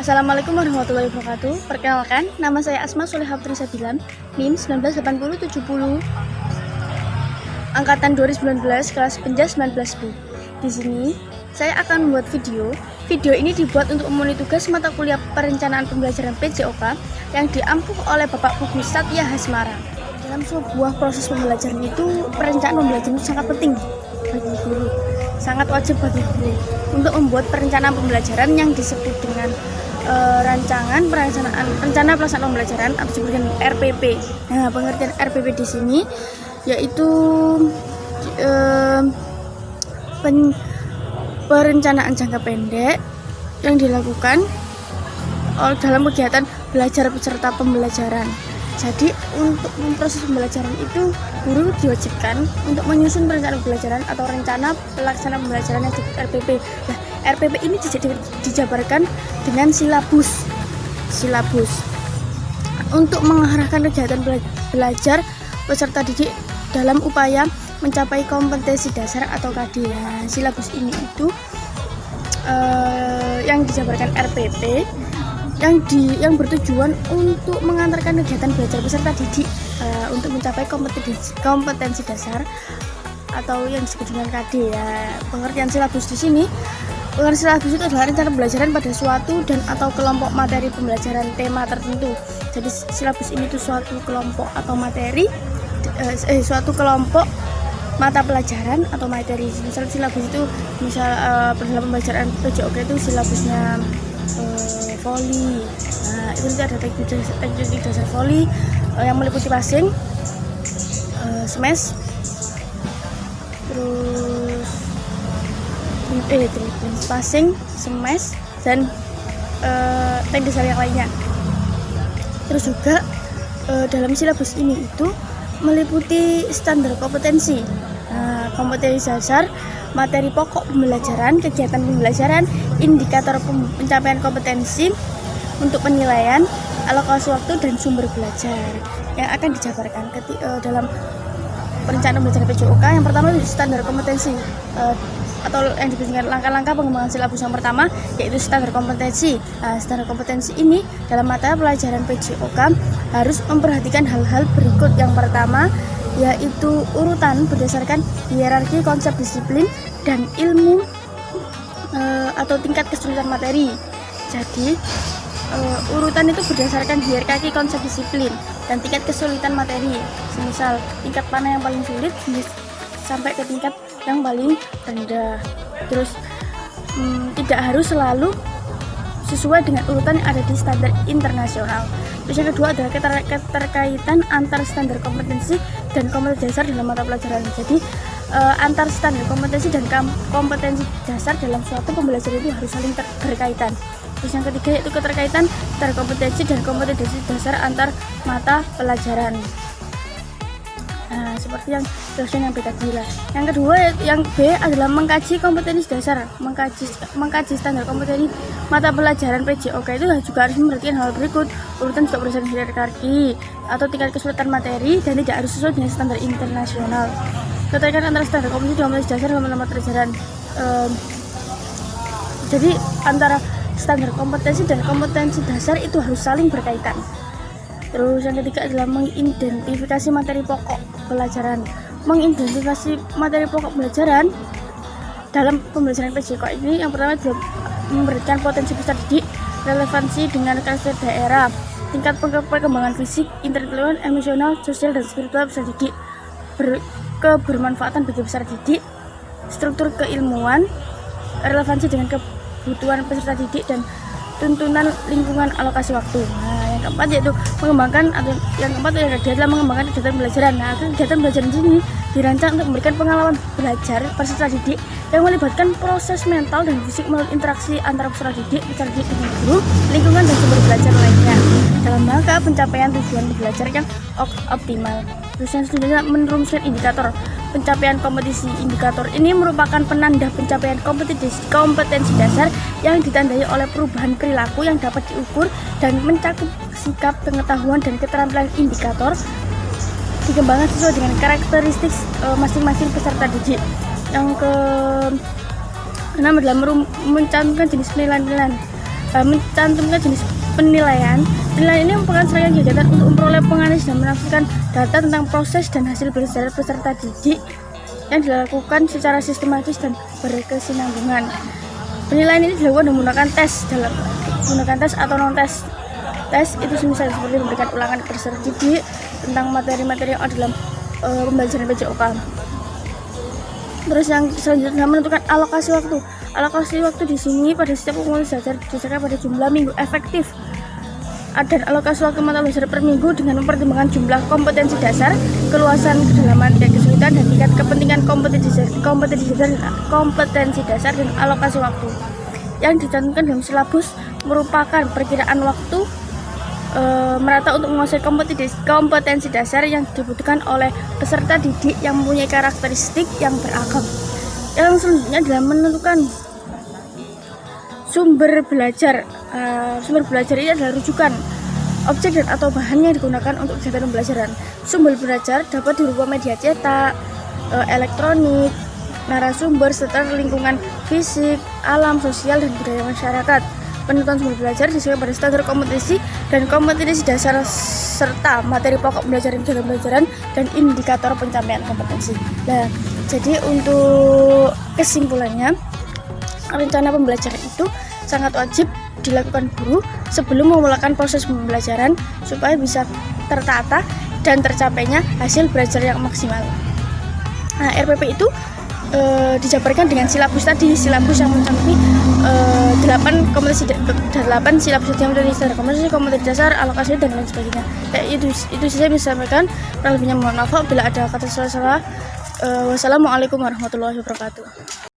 Assalamualaikum warahmatullahi wabarakatuh. Perkenalkan, nama saya Asma Solehah Putri Sabilan, NIM 198070, angkatan 2019, kelas Penja 19B. Di sini, saya akan membuat video. Video ini dibuat untuk memenuhi tugas mata kuliah perencanaan pembelajaran PJOK yang diampuh oleh Bapak Pugu Satya Hasmara. Dalam sebuah proses pembelajaran itu, perencanaan pembelajaran itu sangat penting bagi guru. Sangat wajib bagi guru untuk membuat perencanaan pembelajaran yang disebut dengan rencana pelaksanaan pembelajaran atau disebut dengan RPP. Nah, pengertian RPP di sini yaitu perencanaan jangka pendek yang dilakukan dalam kegiatan belajar peserta pembelajaran. Jadi untuk memproses pembelajaran itu guru diwajibkan untuk menyusun perencanaan pembelajaran atau rencana pelaksanaan pembelajaran yang disebut RPP. Nah, RPP ini dijabarkan dengan silabus untuk mengarahkan kegiatan belajar peserta didik dalam upaya mencapai kompetensi dasar atau KD. Nah, silabus ini itu yang dijabarkan RPP yang bertujuan untuk mengantarkan kegiatan belajar peserta didik untuk mencapai kompetensi dasar atau yang disebut dengan KD. Ya, pengertian silabus di sini, pengertian silabus itu adalah rencana pembelajaran pada suatu dan atau kelompok materi pembelajaran tema tertentu. Jadi silabus ini itu suatu kelompok atau materi, suatu kelompok mata pelajaran atau materi. Misal silabus itu dalam pembelajaran PJOK itu silabusnya voli. Nah, itu nanti ada teknik dasar voli yang meliputi passing, smash, terus passing, smash, dan teknik dasar yang lainnya. Terus juga dalam silabus ini itu meliputi standar kompetensi, kompetensi dasar, materi pokok pembelajaran, kegiatan pembelajaran, indikator pencapaian kompetensi untuk penilaian, alokasi waktu, dan sumber belajar yang akan dijabarkan dalam perencanaan pembelajaran PJOK. Yang pertama itu standar kompetensi atau yang disebut dengan langkah-langkah pengembangan silabus yang pertama yaitu standar kompetensi. Standar kompetensi ini dalam mata pelajaran PJOK harus memperhatikan hal-hal berikut. Yang pertama yaitu urutan berdasarkan hierarki konsep disiplin dan ilmu atau tingkat kesulitan materi. Jadi urutan itu berdasarkan hierarki konsep disiplin dan tingkat kesulitan materi. Misal tingkat mana yang paling sulit sampai ke tingkat yang paling rendah. Terus tidak harus selalu sesuai dengan urutan yang ada di standar internasional. Terus yang kedua adalah keterkaitan antar standar kompetensi dan kompetensi dasar dalam mata pelajaran. Jadi antar standar kompetensi dan kompetensi dasar dalam suatu pembelajaran itu harus saling berkaitan. Terus yang ketiga yaitu keterkaitan antara kompetensi dan kompetensi dasar antar mata pelajaran. Nah, seperti yang dosen yang B tadi lah. Yang kedua, yang B adalah mengkaji kompetensi dasar, mengkaji standar kompetensi mata pelajaran PJOK itu juga harus memperhatikan hal berikut. Urutan juga berdasarkan hierarki atau tingkat kesulitan materi dan tidak harus sesuai dengan standar internasional. Keterkaitan antara standar kompetensi dan kompetensi dasar dalam mata pelajaran. Jadi antara standar kompetensi dan kompetensi dasar itu harus saling berkaitan. Terus yang ketiga adalah mengidentifikasi materi pokok pelajaran. Mengidentifikasi materi pokok pelajaran dalam pembelajaran PJOK ini yang pertama adalah memberikan potensi peserta didik, relevansi dengan karakter daerah, tingkat perkembangan fisik, intelektual, emosional, sosial, dan spiritual peserta didik, kebermanfaatan bagi peserta didik, struktur keilmuan, relevansi dengan kebutuhan peserta didik, dan tuntunan lingkungan alokasi waktu. Nah, yang keempat yaitu mengembangkan adalah mengembangkan kegiatan pembelajaran. Nah, kegiatan pembelajaran ini dirancang untuk memberikan pengalaman belajar peserta didik yang melibatkan proses mental dan fisik melalui interaksi antara peserta didik dengan guru, lingkungan, dan sumber belajar lainnya dalam rangka pencapaian tujuan belajar yang optimal. Terus yang selanjutnya merumuskan indikator pencapaian kompetisi. Indikator ini merupakan penanda pencapaian kompetensi dasar yang ditandai oleh perubahan perilaku yang dapat diukur dan mencakup sikap, pengetahuan, dan keterampilan. Indikator dikembangkan sesuai dengan karakteristik masing-masing peserta didik. Yang keenam adalah mencantumkan jenis penilaian. mencantumkan jenis penilaian. Penilaian ini merupakan serangkaian kegiatan untuk memperoleh, menganalisis dan menafsirkan data tentang proses dan hasil belajar peserta didik yang dilakukan secara sistematis dan berkesinambungan. Penilaian ini dilakukan menggunakan tes atau non tes. Tes itu misalnya seperti memberikan ulangan ke peserta didik tentang materi-materi yang ada dalam pembelajaran PJOK. Terus yang selanjutnya menentukan alokasi waktu. Alokasi waktu di sini pada setiap unit belajar didasarkan pada jumlah minggu efektif. Dan alokasi waktu mata belajar per minggu dengan mempertimbangkan jumlah kompetensi dasar, keluasan, kedalaman, dan kesulitan, dan tingkat kepentingan kompetensi dasar dan alokasi waktu. Yang dicantumkan dalam silabus merupakan perkiraan waktu merata untuk menguasai kompetensi dasar yang dibutuhkan oleh peserta didik yang mempunyai karakteristik yang beragam. Yang selanjutnya adalah menentukan sumber belajar. Sumber belajar ini adalah rujukan, objek dan atau bahan yang digunakan untuk kegiatan pembelajaran. Sumber belajar dapat berupa media cetak, elektronik, narasumber, serta lingkungan fisik, alam, sosial, dan budaya masyarakat. Penentuan sumber belajar disesuaikan pada standar kompetensi dan kompetensi dasar serta materi pokok pembelajaran dalam pembelajaran dan indikator pencapaian kompetensi. Nah, jadi untuk kesimpulannya, rencana pembelajaran itu sangat wajib dilakukan guru sebelum memulakan proses pembelajaran supaya bisa tertata dan tercapainya hasil belajar yang maksimal. Nah, RPP itu dijabarkan dengan silabus tadi, silabus yang mencakupi 8 silabus yang dari standar kompetensi dasar, alokasi dan lain sebagainya. Itu saya bisa sampaikan. Kurang lebihnya mohon maaf bila ada kata salah. Wassalamualaikum warahmatullahi wabarakatuh.